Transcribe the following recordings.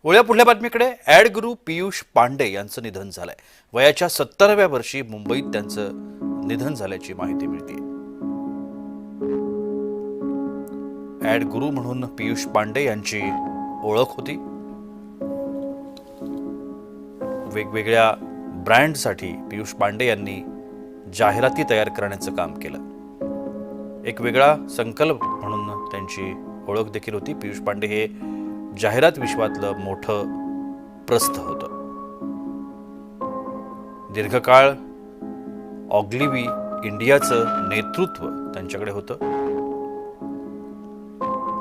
पुढल्या बातमीकडे ॲड गुरु पीयूष पांडे यांचं निधन झालंय। वयाच्या 70व्या वर्षी मुंबईत त्यांचं निधन झाल्याची माहिती मिळते। ॲड गुरु म्हणून पीयूष पांडे यांची ओळख होती। वेगवेगळ्या ब्रँडसाठी पीयूष पांडे यांनी जाहिराती तयार करण्याचं काम केलं। एक वेगळा संकल्प म्हणून त्यांची ओळख देखील होती। पीयूष पांडे हे जाहिरात विश्वातलं मोठं प्रस्थ होतं। दीर्घकाळ ऑग्लिव्ही इंडियाचं नेतृत्व त्यांच्याकडे होतं।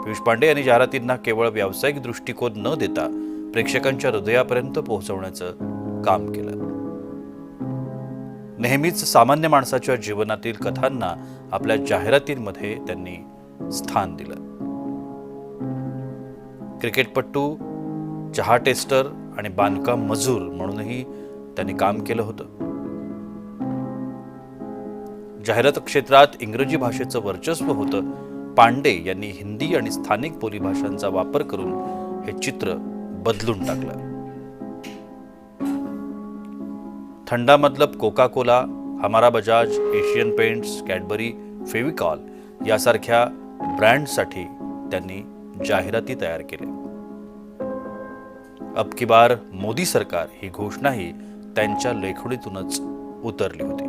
पीयूष पांडे यांनी जाहिरातींना केवळ व्यावसायिक दृष्टिकोन न देता प्रेक्षकांच्या हृदयापर्यंत पोहोचवण्याचं काम केलं। नेहमीच सामान्य माणसाच्या जीवनातील कथांना आपल्या जाहिरातींमध्ये त्यांनी स्थान दिलं। क्रिकेटपटू, चहा टेस्टर आणि बांधकाम मजूर म्हणूनही त्यांनी काम केलं होतं। जाहिरात क्षेत्रात इंग्रजी भाषेचं वर्चस्व होतं। पांडे यांनी हिंदी आणि स्थानिक बोलीभाषांचा वापर करून हे चित्र बदलून टाकलं। थंडा मतलब कोका कोला, हमारा Bajaj, Asian paints, Cadbury, Fevicol यासारख्या ब्रँडसाठी त्यांनी जाहिराती तयार केल्या। अब की बार मोदी सरकार ही घोषणाही त्यांच्या लेखणीतूनच उतरली होती।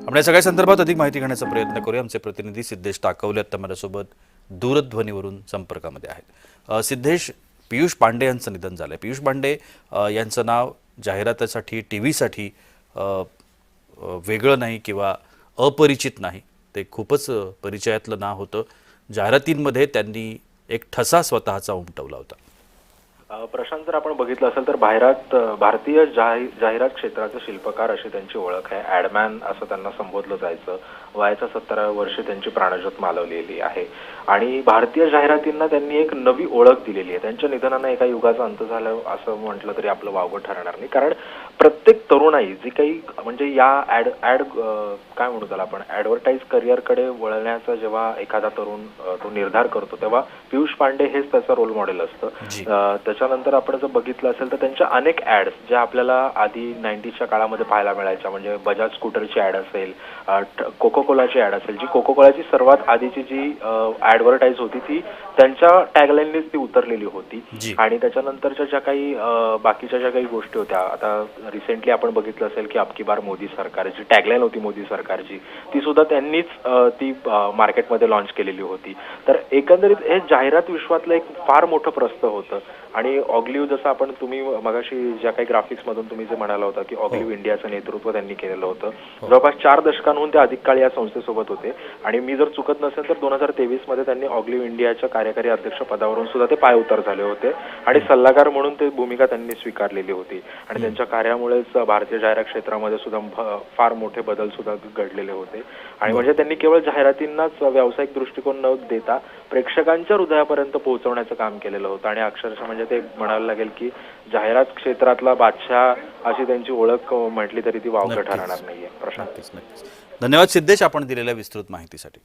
आपण या सगळ्या संदर्भात अधिक माहिती घेण्याचा प्रयत्न करूया। आमचे प्रतिनिधी सिद्धेश टाकवले आता माझ्यासोबत दूरध्वनीवरून संपर्कामध्ये आहेत। सिद्धेश, पीयूष पांडे यांचं निधन झालंय। पीयूष पांडे यांचं नाव जाहिरातीसाठी, टीव्हीसाठी वेगळं नाही किंवा अपरिचित नाही, ते खूपच परिचयातलं नाव होतं। जाहिरातींमध्ये त्यांनी एक ठसा स्वतःचा उमटवला होता। प्रशांत, जर आपण बघितलं असेल तर भारतीय जाहिरात क्षेत्राचे शिल्पकार अशी त्यांची ओळख आहे। ॲडमॅन असं त्यांना संबोधलं जायचं। वयाच्या 70व्या वर्षी त्यांची प्राणज्योत मालवलेली आहे आणि भारतीय जाहिरातींना त्यांनी एक नवी ओळख दिलेली आहे। त्यांच्या निधनानं एका युगाचा अंत झाला असं म्हटलं तरी आपलं वावगं ठरणार नाही, कारण प्रत्येक तरुणाई जी काही म्हणजे या ॲड काय म्हणू त्याला आपण ॲडव्हर्टाईज करिअरकडे वळण्याचा जेव्हा एखादा तरुण तो निर्धार करतो तेव्हा पीयूष पांडे हेच त्याचा रोल मॉडेल असतं। त्याच्यानंतर आपण जर बघितलं असेल तर त्यांच्या अनेक ॲड्स ज्या आपल्याला आधी 90च्या काळामध्ये पाहायला मिळायच्या, म्हणजे बजाज स्कूटरची ॲड असेल, कोको कोलाची ॲड असेल, जी कोको कोलाची सर्वात आधीची जी ॲडव्हर्टाईज होती ती त्यांच्या टॅगलाईननीच ती उतरलेली होती। आणि त्याच्यानंतरच्या ज्या काही बाकीच्या ज्या काही गोष्टी होत्या, आता रिसेंटली आपण बघितलं असेल की अब की बार मोदी सरकार, जी टॅगलाईन होती मोदी सरकारची, ती सुद्धा त्यांनीच ती मार्केटमध्ये लॉन्च केलेली होती। तर एकंदरीत हे जाहिरात विश्वातलं एक फार मोठं प्रस्थ होतं। आणि ऑग्लिव्ह, जसं आपण तुम्ही मगाशी ज्या काही ग्राफिक्स मधून तुम्ही जे म्हणाला होता की ऑग्लिव्ह इंडियाचं नेतृत्व त्यांनी केलेलं होतं, जवळपास 4 दशकांहून ते अधिक काळ या संस्थेसोबत होते। आणि मी जर चुकत नसेल तर 2023 मध्ये त्यांनी ऑग्लिव्ह इंडियाच्या कार्यकारी अध्यक्ष पदावरून सुद्धा ते पायउतार झाले होते आणि सल्लागार म्हणून ते भूमिका त्यांनी स्वीकारलेली होती। आणि त्यांच्या कार्यामुळेच भारतीय जाहिरात क्षेत्रामध्ये सुद्धा फार मोठे बदल सुद्धा घडलेले होते। आणि म्हणजे त्यांनी केवळ जाहिरातींनाच व्यावसायिक दृष्टिकोन न देता प्रेक्षकांच्या हृदयापर्यंत पोहोचवण्याचं काम केलेलं होतं। आणि अक्षरशः म्हणजे ते म्हणायला लागेल की जाहिरात क्षेत्रातला बादशाह अशी त्यांची ओळख म्हटली तरी ती वावगं ठरणार नाहीये। प्रशांत, धन्यवाद सिद्धेश आपण दिलेल्या विस्तृत माहितीसाठी।